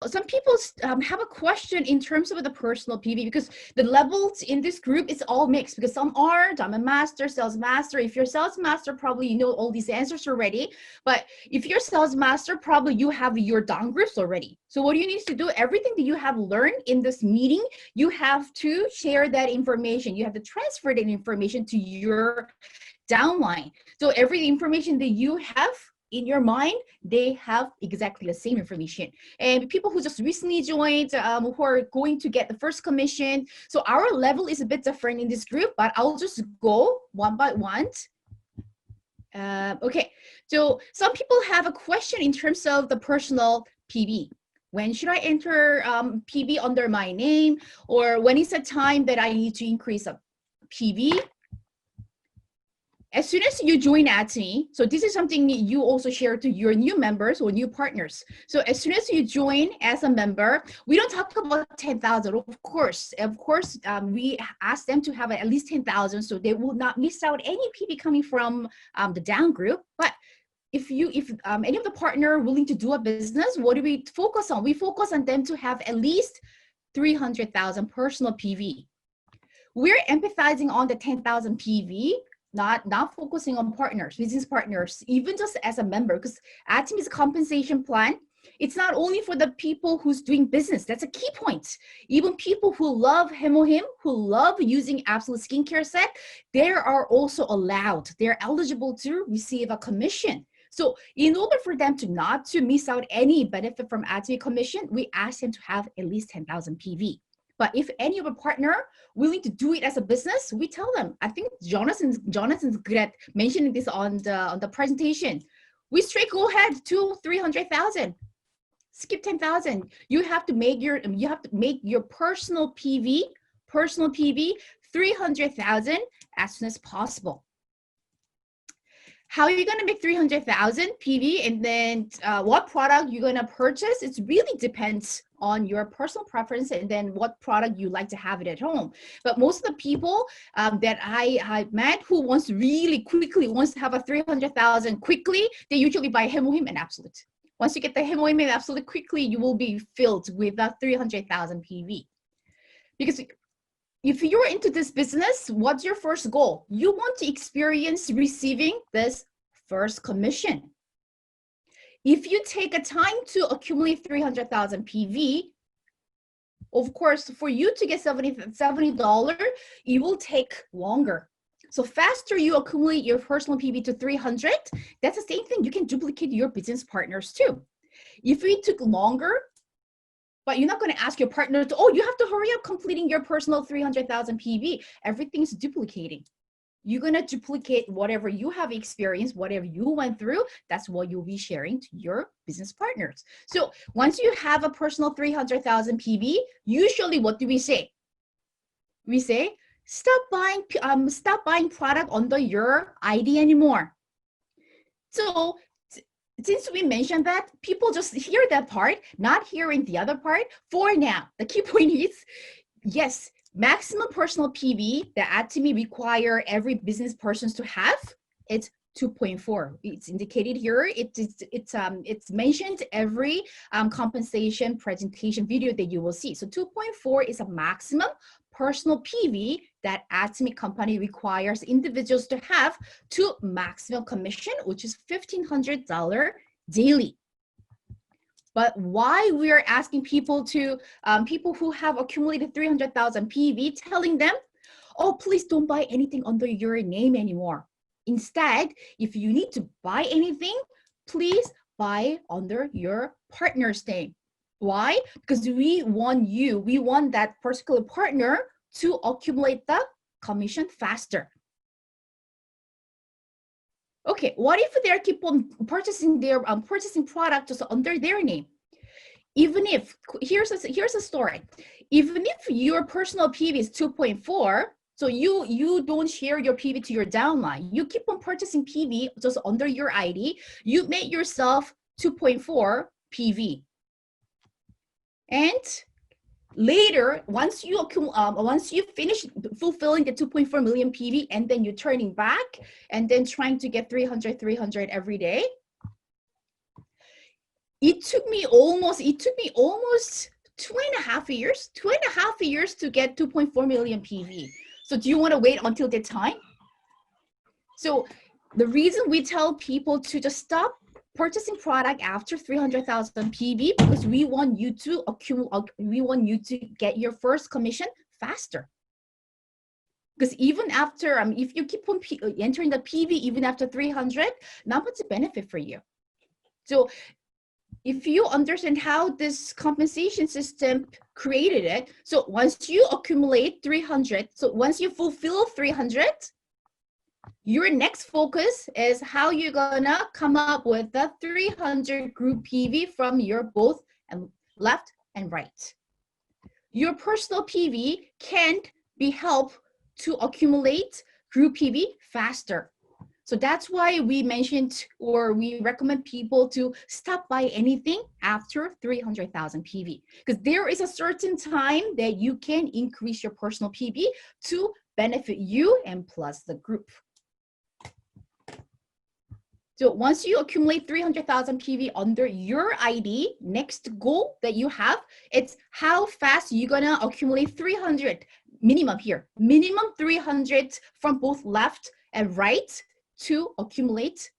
some people have a question in terms of the personal PV, because the levels in this group is all mixed, because some are Diamond Master, Sales Master. If you're Sales Master, probably you know all these answers already. But if you're Sales Master, probably you have your down groups already. So what do you need to do? Everything that you have learned in this meeting, you have to share that information. You have to transfer that information to your downline. So every information that you have in your mind, they have exactly the same information. And people who just recently joined, who are going to get the first commission. So our level is a bit different in this group, but I'll just go one by one. Okay, so some people have a question in terms of the personal PV. When should I enter PV under my name? Or when is the time that I need to increase a PV? As soon as you join Atomy, so this is something you also share to your new members or new partners. So as soon as you join as a member, we don't talk about 10,000. Of course, we ask them to have at least 10,000 so they will not miss out any PV coming from the down group. But if any of the partner willing to do a business, what do we focus on? We focus on them to have at least 300,000 personal PV. We're empathizing on the 10,000 PV, not focusing on partners, business partners, even just as a member, because Atomy's compensation plan, it's not only for the people who's doing business. That's a key point. Even people who love Hemohim, who love using Absolute Skincare Set, they are also allowed. They're eligible to receive a commission. So in order for them not to miss out any benefit from Atomy commission, we ask them to have at least 10,000 PV. But if any of a partner willing to do it as a business, we tell them. I think Jonathan's good at mentioning this on the presentation. We straight go ahead to 300,000. Skip 10,000. You have to make your personal PV 300,000 as soon as possible. How are you going to make 300,000 PV, and then what product you're going to purchase? It really depends on your personal preference and then what product you like to have it at home. But most of the people that I met who wants to have a 300,000 quickly, they usually buy Hemohim and Absolute. Once you get the Hemohim and Absolute quickly, you will be filled with that 300,000 PV. Because if you're into this business, what's your first goal? You want to experience receiving this first commission. If you take a time to accumulate 300,000 PV, of course, for you to get $70, it will take longer. So faster you accumulate your personal PV to 300, that's the same thing. You can duplicate your business partners too. If it took longer, but you're not going to ask your partner to, oh, you have to hurry up completing your personal 300,000 PV. Everything's duplicating. You're going to duplicate whatever you have experienced, whatever you went through. That's what you'll be sharing to your business partners. So once you have a personal 300,000 PV, usually what do we say? We say, stop buying product under your ID anymore. So since we mentioned that, people just hear that part, not hearing the other part. For now, the key point is, yes, maximum personal PV that Atomy require every business person to have, it's 2.4. It's indicated here. It's mentioned every compensation presentation video that you will see. So 2.4 is a maximum personal PV that Atomy company requires individuals to have to maximum commission, which is $1,500 daily. But why we are asking people to, people who have accumulated 300,000 PV, telling them, oh, please don't buy anything under your name anymore. Instead, if you need to buy anything, please buy under your partner's name. Why? Because we want that particular partner to accumulate the commission faster. Okay, what if they keep on purchasing their purchasing product just under their name? Even if, here's a story. Even if your personal PV is 2.4, so you don't share your PV to your downline, you keep on purchasing PV just under your ID, you make yourself 2.4 PV. And later, once you finish fulfilling the 2.4 million PV, and then you're turning back and then trying to get 300 every day, It took me almost 2.5 years to get 2.4 million PV. So do you want to wait until that time? So the reason we tell people to just stop purchasing product after 300,000 PV, because we want you to get your first commission faster. Because even after, if you keep on entering the PV, even after 300, not much benefit for you. So if you understand how this compensation system created it, so once you accumulate 300, so once you fulfill 300, your next focus is how you're gonna come up with the 300 group PV from your both and left and right. Your personal PV can't be helped to accumulate group PV faster. So that's why we mentioned, or we recommend people to stop buying anything after 300,000 PV, because there is a certain time that you can increase your personal PV to benefit you and plus the group. So once you accumulate 300,000 PV under your ID, next goal that you have, it's how fast you're gonna accumulate 300, minimum here, minimum 300 from both left and right to accumulate,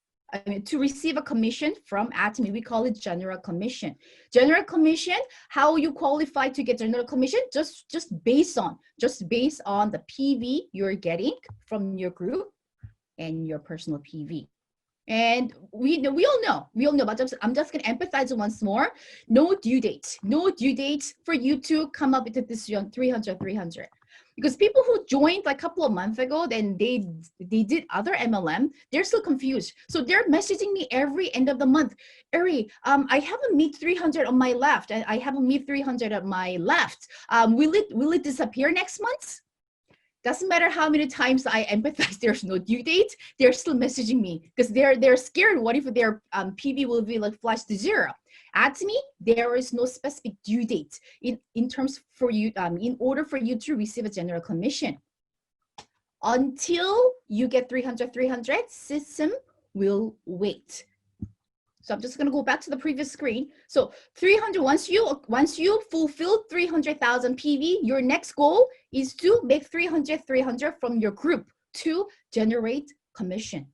to receive a commission from Atomy. We call it general commission. General commission, how you qualify to get general commission, just based on the PV you're getting from your group and your personal PV. And we all know, but I'm just gonna emphasize once more, no due date for you to come up with a decision 300. Because people who joined like a couple of months ago, then they did other MLM, they're still confused. So they're messaging me every end of the month. Ari, I haven't meet 300 on my left, and I haven't meet 300 on my left. Will it disappear next month? Doesn't matter how many times I empathize, there's no due date, they're still messaging me because they're scared. What if their PV will be like flashed to zero? Atomy, there is no specific due date in terms for you, in order for you to receive a general commission. Until you get 300, system will wait. So I'm just going to go back to the previous screen. So 300, once you fulfill 300,000 PV, your next goal is to make 300 from your group to generate commission.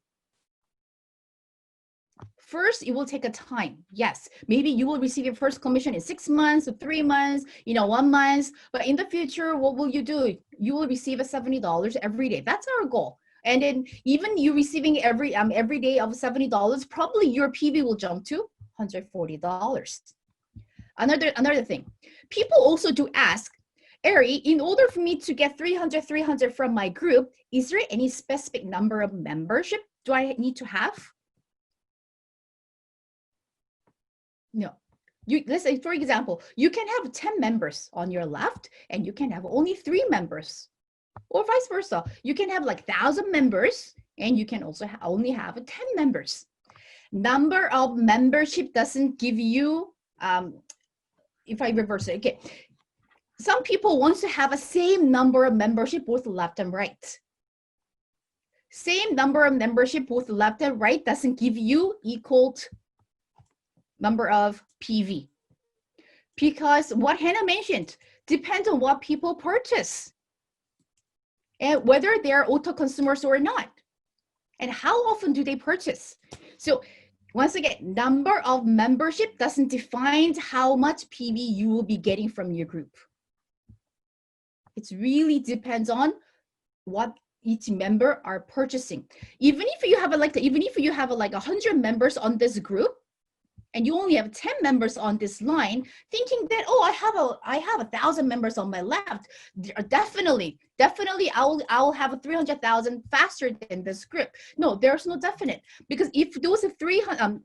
First, it will take a time. Yes, maybe you will receive your first commission in 6 months or 3 months, 1 month. But in the future, what will you do? You will receive a $70 every day. That's our goal. And then even you receiving every day of $70, probably your PV will jump to $140. Another thing, people also do ask, Ari, in order for me to get 300 from my group, is there any specific number of membership do I need to have? No. Let's say, for example, you can have 10 members on your left and you can have only 3 members. Or vice versa. You can have like 1,000 members and you can also only have 10 members. Number of membership doesn't give you, if I reverse it, okay. Some people want to have a same number of membership both left and right. Same number of membership both left and right doesn't give you equal number of PV. Because what Hannah mentioned depends on what people purchase and whether they're auto consumers or not, and how often do they purchase. So once again, number of membership doesn't define how much PV you will be getting from your group. It really depends on what each member are purchasing. Even if you have like 100 members on this group, and you only have 10 members on this line, thinking that, oh, I have 1,000 members on my left, definitely I'll have a 300,000 faster than this group. No, there's no definite, because if those 1,000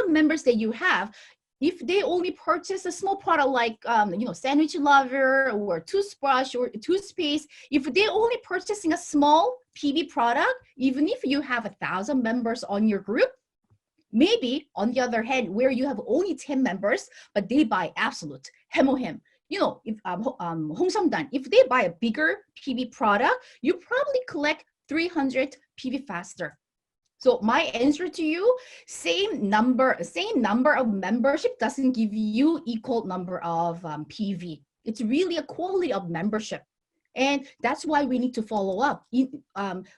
members that you have, if they only purchase a small product like sandwich lover or toothbrush or toothpaste, if they only purchasing a small PV product, even if you have 1,000 members on your group, maybe on the other hand, where you have only 10 members, but they buy Absolute, Hemohem, if Homsamdan, if they buy a bigger PV product, you probably collect 300 PV faster. So my answer to you, same number of membership doesn't give you equal number of PV. It's really a quality of membership. And that's why we need to follow up.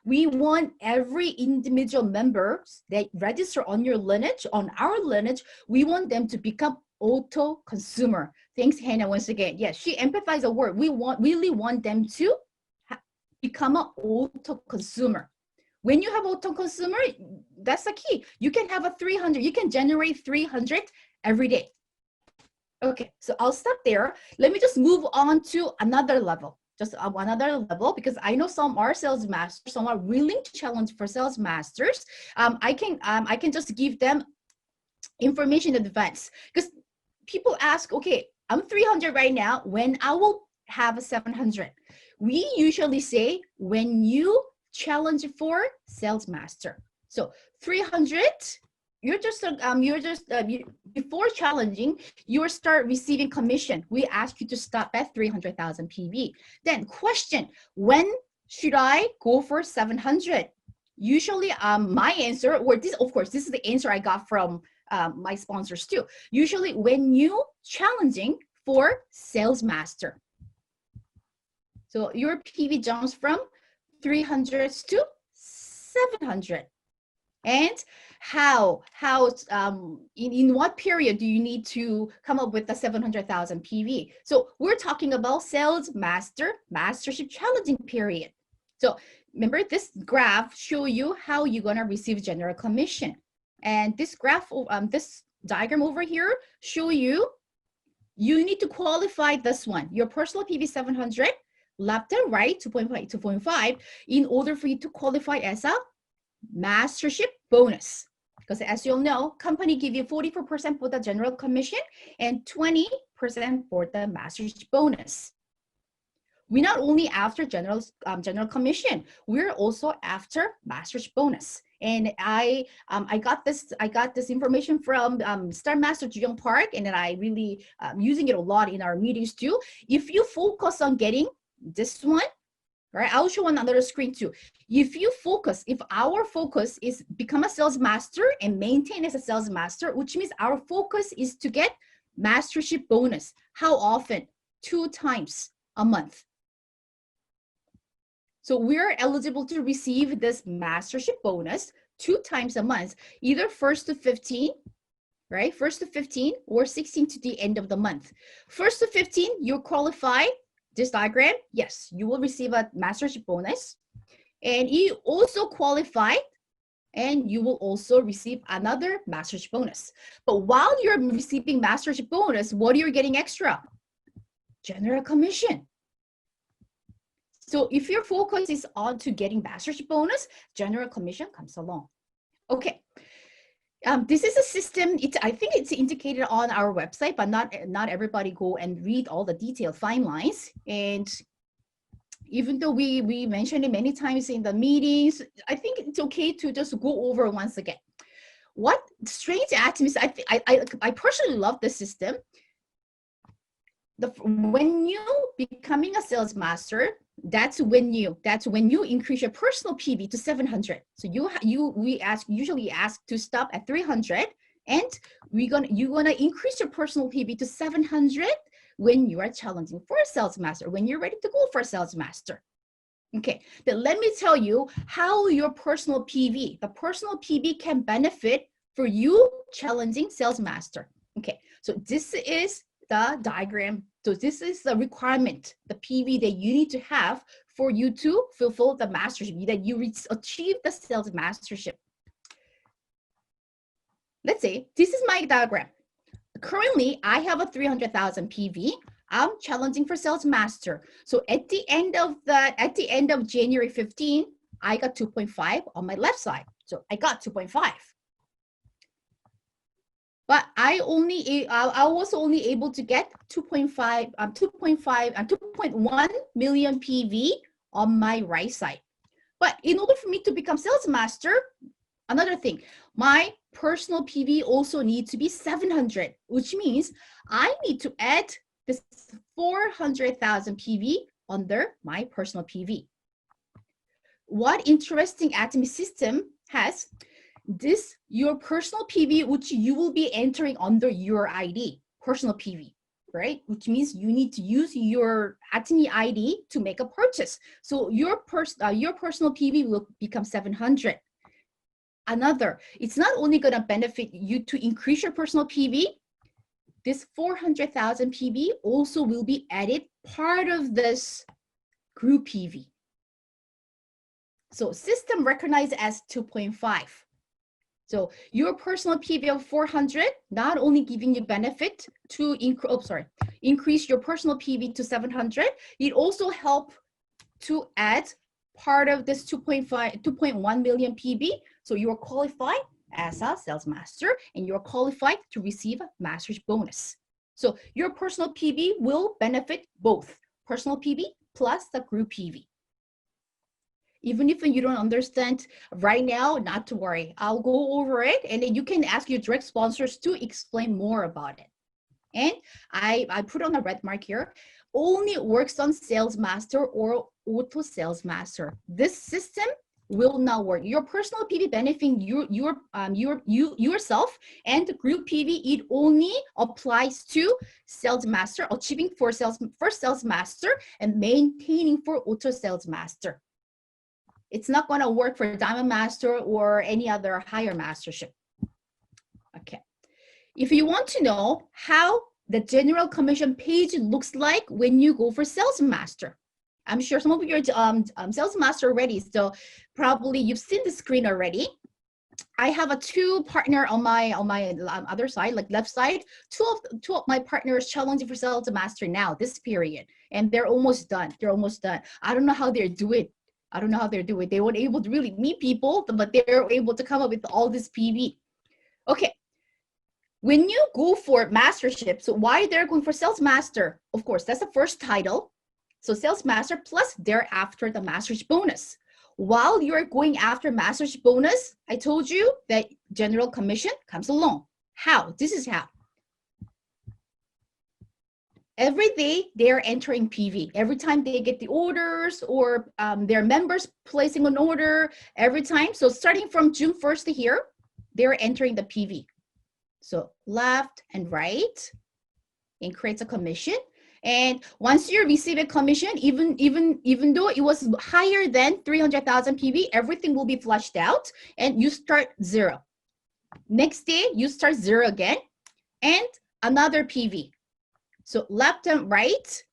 We want every individual member that register on your lineage, on our lineage, we want them to become auto consumer. Thanks, Hannah, once again. Yes, she emphasized a word. We really want them to become an auto consumer. When you have auto consumer, that's the key. You can have a 300, you can generate 300 every day. Okay, so I'll stop there. Let me just move on to another level. Just another level, because I know some are sales masters, some are willing to challenge for sales masters. I can just give them information in advance, because people ask, okay, I'm 300 right now, when I will have a 700. We usually say when you challenge for sales master. So 300, before challenging, you start receiving commission. We ask you to stop at 300,000 PV. Then question, when should I go for 700? Usually my answer, or this, of course, this is the answer I got from my sponsors too. Usually when you challenging for sales master. So your PV jumps from 300 to 700. And in what period do you need to come up with the 700,000 PV? So we're talking about sales mastership challenging period. So remember, this graph show you how you're gonna receive general commission. And this graph, this diagram over here show you need to qualify this one, your personal PV 700, left and right 2.5, 2.5, in order for you to qualify as a mastership bonus. Because as you'll know, company give you 44% for the general commission and 20% for the mastership bonus. We're not only after general commission, we're also after mastership bonus. And I got this information from Star Master Juyong Park, and then I really using it a lot in our meetings too. If you focus on getting this one, right? I'll show another screen too. If our focus is become a sales master and maintain as a sales master, which means our focus is to get mastership bonus. How often? 2 times a month. So we're eligible to receive this mastership bonus 2 times a month, either 1st to 15, right? 1st to 15 or 16 to the end of the month. 1st to 15, you qualify. This diagram, yes, you will receive a mastership bonus, and you also qualify, and you will also receive another mastership bonus. But while you're receiving mastership bonus, what are you getting extra? General commission. So if your focus is on to getting mastership bonus, general commission comes along. Okay. This is a system, I think it's indicated on our website, but not everybody go and read all the detailed fine lines. And even though we mentioned it many times in the meetings, I think it's okay to just go over once again. What strange atoms, I personally love the system. When you becoming a sales master, that's when you increase your personal PV to 700. So we usually ask to stop at 300, and you're gonna increase your personal PV to 700 when you are challenging for a sales master, when you're ready to go for a sales master. Okay, then let me tell you how your personal PV, the personal PV can benefit for you challenging sales master. Okay, so this is the diagram. So this is the requirement, the PV that you need to have for you to fulfill the mastership, that you achieve the sales mastership. Let's say this is my diagram. Currently, I have a 300,000 PV. I'm challenging for sales master. So at the end of January 15, I got 2.5 on my left side. So I got 2.5. But I was only able to get 2.1 million PV on my right side. But in order for me to become sales master, another thing, my personal PV also needs to be 700, which means I need to add this 400,000 PV under my personal PV. What interesting Atomy system has, This, your personal PV, which you will be entering under your ID, personal PV, right? Which means you need to use your Atomy ID to make a purchase. So your personal PV will become 700. Another, it's not only going to benefit you to increase your personal PV, this 400,000 PV also will be added part of this group PV. So system recognized as 2.5. So your personal PV of 400, not only giving you benefit to increase your personal PV to 700, it also help to add part of this 2.1 million PV. So you're qualified as a sales master and you're qualified to receive a master's bonus. So your personal PV will benefit both personal PV plus the group PV. Even if you don't understand right now, not to worry. I'll go over it and then you can ask your direct sponsors to explain more about it. And I put on a red mark here, only works on Sales Master or Auto Sales Master. This system will not work. Your personal PV benefiting yourself, and the group PV, it only applies to Sales Master, achieving for Sales Master and maintaining for Auto Sales Master. It's not going to work for Diamond Master or any other higher mastership. Okay. If you want to know how the general commission page looks like when you go for Sales Master, I'm sure some of you are Sales Master already, so probably you've seen the screen already. I have a two partner on my other side, like left side. Two of my partners challenging for Sales Master now, this period, and they're almost done. They're almost done. I don't know how they're doing. I don't know how they're doing. They weren't able to really meet people, but they're able to come up with all this PV. Okay. When you go for mastership, so why they're going for Sales Master? Of course, that's the first title. So Sales Master plus thereafter the master's bonus. While you're going after master's bonus, I told you that general commission comes along. How? This is how. Every day they're entering PV. Every time they get the orders or their members placing an order, every time. So starting from June 1st here, they're entering the PV. So left and right, and creates a commission. And once you receive a commission, even though it was higher than 300,000 PV, everything will be flushed out and you start zero. Next day, you start zero again and another PV. So left and right,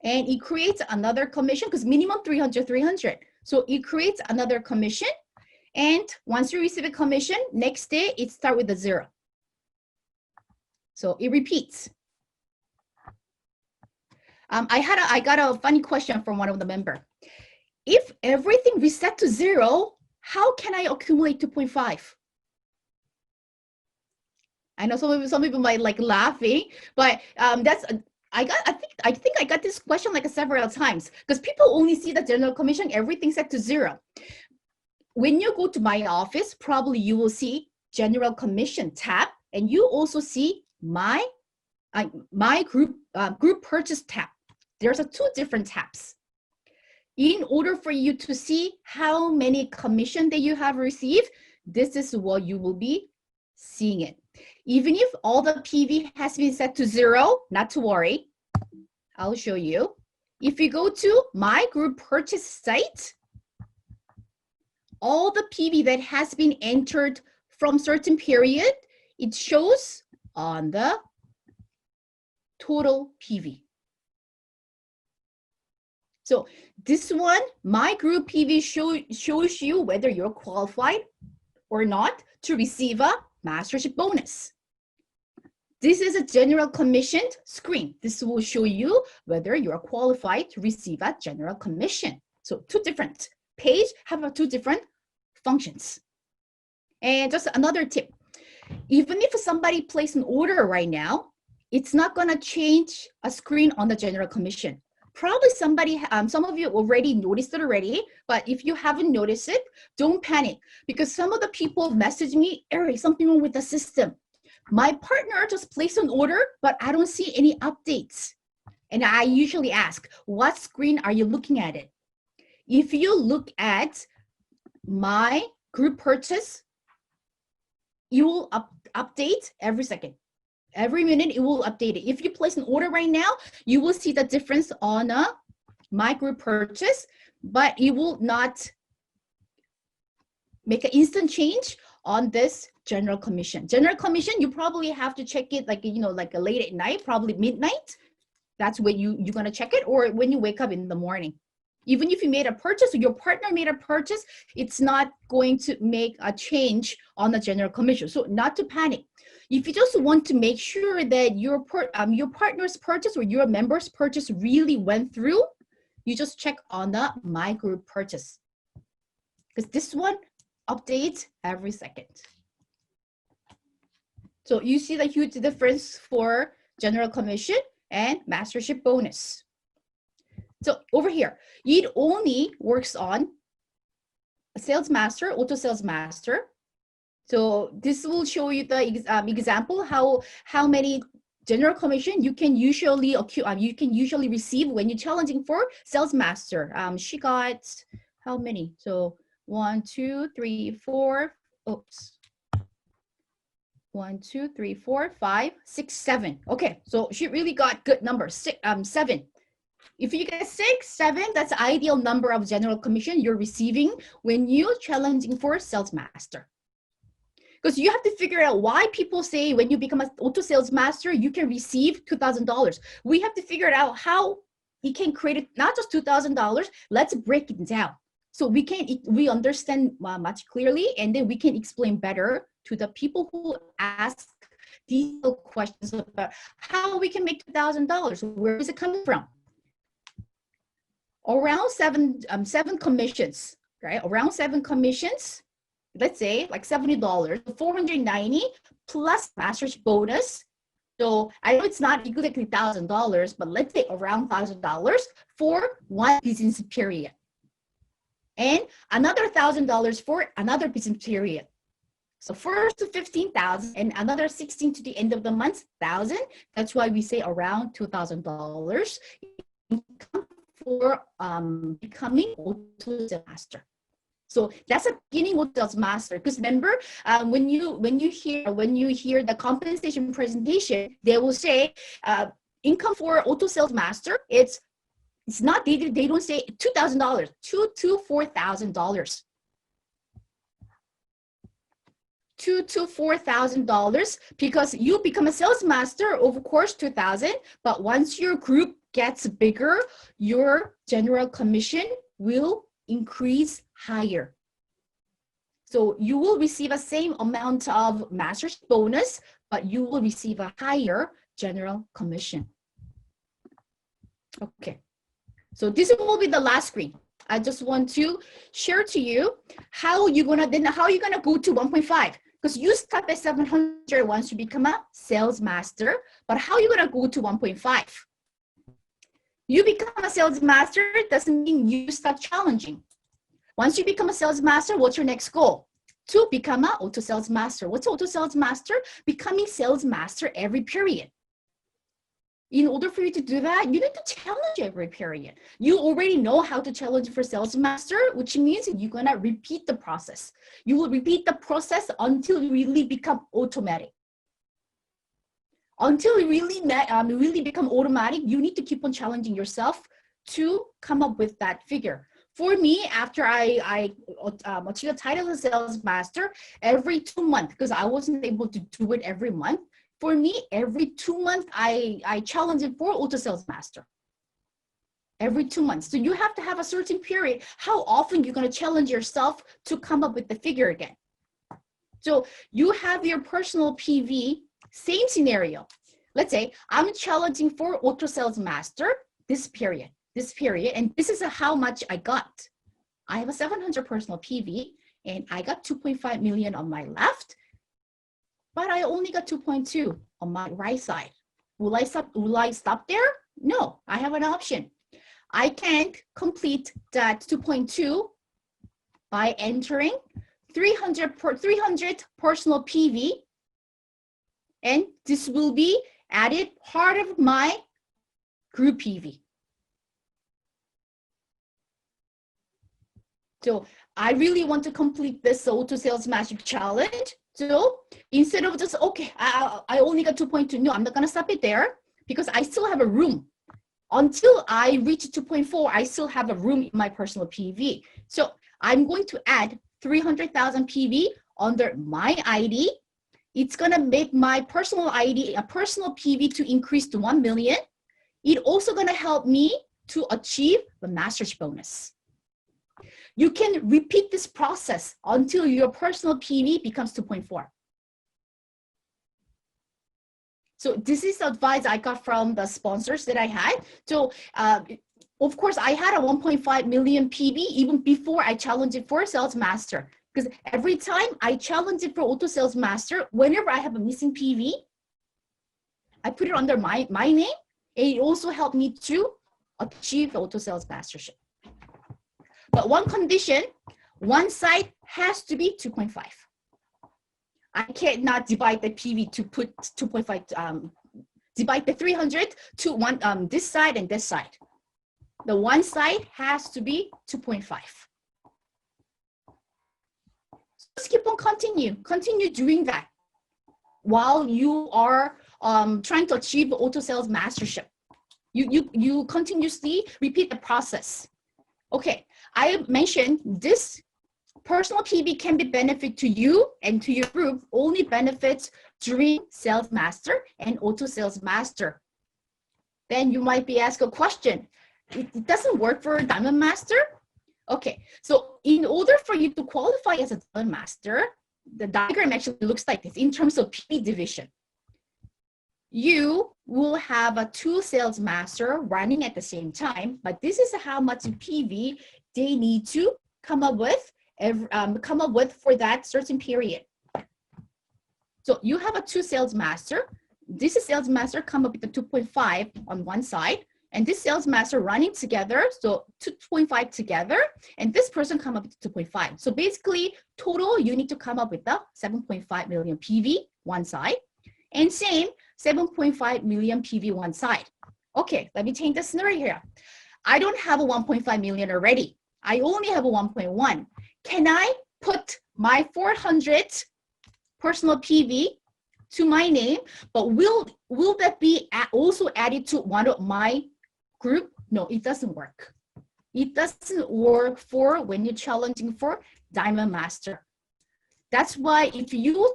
and it creates another commission because minimum 300. So it creates another commission. And once you receive a commission, next day, it starts with a zero. So it repeats. I got a funny question from one of the members. If everything reset to zero, how can I accumulate 2.5? I know some people might like laughing, but that's I think I got this question like several times because people only see the general commission, everything set to zero. When you go to my office, probably you will see general commission tab, and you also see my group purchase tab. There's two different tabs. In order for you to see how many commission that you have received, this is what you will be seeing it. Even if all the PV has been set to zero, not to worry. I'll show you. If you go to my group purchase site, all the PV that has been entered from certain period, it shows on the total PV. So this one, my group PV shows you whether you're qualified or not to receive a mastership bonus. This is a general commission screen. This will show you whether you're qualified to receive a general commission. So two different pages have two different functions. And just another tip, even if somebody places an order right now, it's not gonna change a screen on the general commission. Probably somebody, some of you already noticed it already, but if you haven't noticed it, don't panic because some of the people message me, Eric, something wrong with the system. My partner just placed an order, but I don't see any updates. And I usually ask, what screen are you looking at it? If you look at my group purchase it will update every second. Every minute, it will update it. If you place an order right now, you will see the difference on a My Group purchase, but it will not make an instant change on this general commission. General commission, you probably have to check it like, like late at night, probably midnight. That's when you're going to check it, or when you wake up in the morning. Even if you made a purchase or your partner made a purchase, it's not going to make a change on the general commission. So not to panic. If you just want to make sure that your partner's purchase or your member's purchase really went through, you just check on the My Group purchase. Because this one updates every second. So you see the huge difference for general commission and mastership bonus. So over here, it only works on a sales master, auto sales master. So this will show you the example how many general commission you can usually receive when you're challenging for sales master. She got how many? So 1, 2, 3, 4. Oops. 1, 2, 3, 4, 5, 6, 7. Okay, so she really got good numbers. 7. If you get 6, 7, that's the ideal number of general commission you're receiving when you're challenging for sales master. Because you have to figure out why people say when you become an auto sales master, you can receive $2,000. We have to figure out how you can create it, not just $2,000. Let's break it down so we understand much clearly, and then we can explain better to the people who ask detailed questions about how we can make $2,000. Where is it coming from? Around seven commissions, right? Around 7 commissions. Let's say like $70, $490 plus master's bonus. So I know it's not exactly $1,000, but let's say around $1,000 for one business period. And another $1,000 for another business period. So first to 15,000 and another 16 to the end of the month, 1,000. That's why we say around $2,000 income for becoming auto sales master. So that's a beginning auto sales master. Because remember, when you hear the compensation presentation, they will say income for auto sales master. It's not they don't say $2,000, $2,000 to $4,000. $2,000 to $4,000 because you become a sales master, of course, $2,000. But once your group gets bigger, your general commission will increase higher. So you will receive the same amount of master's bonus, but you will receive a higher general commission. Okay, so this will be the last screen. I just want to share to you how you're gonna go to 1.5. Because you start at 700 once you become a sales master, but how are you gonna go to 1.5? You become a sales master doesn't mean you stop challenging. Once you become a sales master, what's your next goal? To become an auto sales master. What's auto sales master? Becoming sales master every period. In order for you to do that, you need to challenge every period. You already know how to challenge for sales master, which means you're gonna repeat the process. You will repeat the process until you really become automatic. Until you really become automatic, you need to keep on challenging yourself to come up with that figure. For me, after I achieved the title of sales master, every 2 months, because I wasn't able to do it every month, for me, every 2 months, I challenge it for auto sales master. Every 2 months. So you have to have a certain period, how often you're going to challenge yourself to come up with the figure again. So you have your personal PV, same scenario. Let's say I'm challenging for auto sales master this period, and this is how much I got. I have a 700 personal PV, and I got 2.5 million on my left, but I only got 2.2 on my right side. Will I stop there? No, I have an option. I can complete that 2.2 by entering 300 personal PV, and this will be added part of my group PV. So I really want to complete this auto sales mastery challenge. So instead of just, okay, I only got 2.2, no, I'm not gonna stop it there because I still have a room. Until I reach 2.4, I still have a room in my personal PV. So I'm going to add 300,000 PV under my ID. It's gonna make my personal ID, a personal PV to increase to 1 million. It's also gonna help me to achieve the master's bonus. You can repeat this process until your personal PV becomes 2.4. So this is the advice I got from the sponsors that I had. So of course, I had a 1.5 million PV even before I challenged it for Sales Master. Because every time I challenge it for Auto Sales Master, whenever I have a missing PV, I put it under my name. And it also helped me to achieve the Auto Sales Mastership. But one condition, one side has to be 2.5. I cannot divide the PV to put 2.5, divide the 300 to one, this side and this side. The one side has to be 2.5. Just keep on continue doing that while you are trying to achieve auto sales mastership. You continuously repeat the process. Okay, I mentioned this personal PV can be benefit to you and to your group, only benefits during Sales Master and Auto Sales Master. Then you might be asked a question. It doesn't work for Diamond Master? Okay, so in order for you to qualify as a Diamond Master, the diagram actually looks like this in terms of PV division. You will have a 2 Sales Master running at the same time, but this is how much PV they need to come up with for that certain period. So you have a 2 Sales Master. This is Sales Master come up with the 2.5 on one side, and this Sales Master running together, so 2.5 together, and this person come up with 2.5. So basically, total, you need to come up with the 7.5 million PV one side, and same 7.5 million PV one side. Okay, let me change the scenario here. I don't have a 1.5 million already. I only have a 1.1. Can I put my 400 personal PV to my name, but will that be also added to one of my group? No, it doesn't work. It doesn't work for when you're challenging for Diamond Master. That's why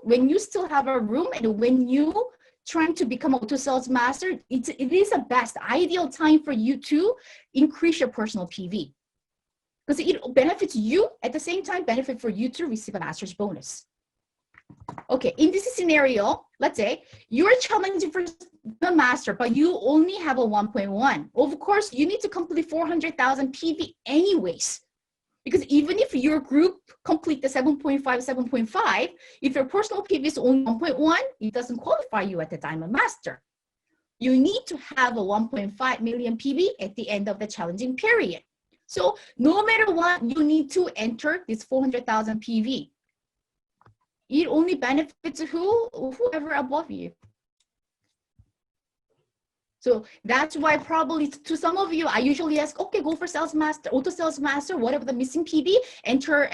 when you still have a room and when you trying to become Auto Sales Master, it is the best ideal time for you to increase your personal PV. Because it benefits you, at the same time, benefit for you to receive a master's bonus. Okay, in this scenario, let's say you're challenging for the master, but you only have a 1.1. Of course, you need to complete 400,000 PV anyways. Because even if your group complete the 7.5, 7.5, if your personal PV is only 1.1, it doesn't qualify you at the Diamond Master. You need to have a 1.5 million PV at the end of the challenging period. So no matter what, you need to enter this 400,000 PV. It only benefits whoever above you. So that's why probably to some of you, I usually ask, okay, go for Sales Master, Auto Sales Master, whatever the missing PV, enter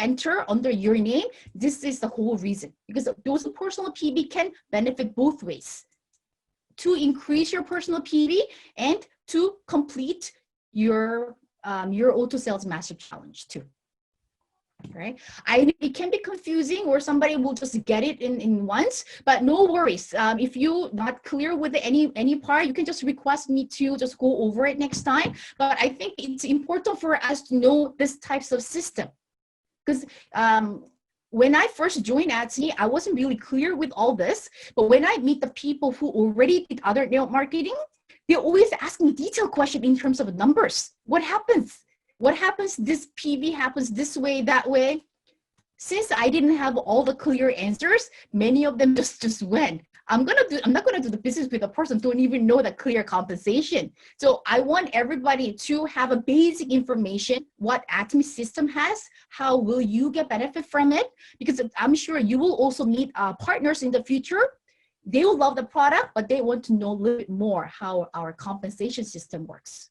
under your name. This is the whole reason, because those personal PV can benefit both ways. To increase your personal PV and to complete your Auto Sales Master Challenge too. Right? It can be confusing, or somebody will just get it in once, but no worries. If you're not clear with any part, you can just request me to just go over it next time. But I think it's important for us to know this types of system, because when I first joined Atomy, I wasn't really clear with all this. But when I meet the people who already did other network marketing, they always ask me detailed questions in terms of numbers. What happens? What happens? This PV happens this way, that way. Since I didn't have all the clear answers, many of them just went. I'm not gonna do the business with a person who don't even know the clear compensation. So I want everybody to have a basic information, what Atomy system has, how will you get benefit from it? Because I'm sure you will also meet partners in the future. They will love the product, but they want to know a little bit more how our compensation system works.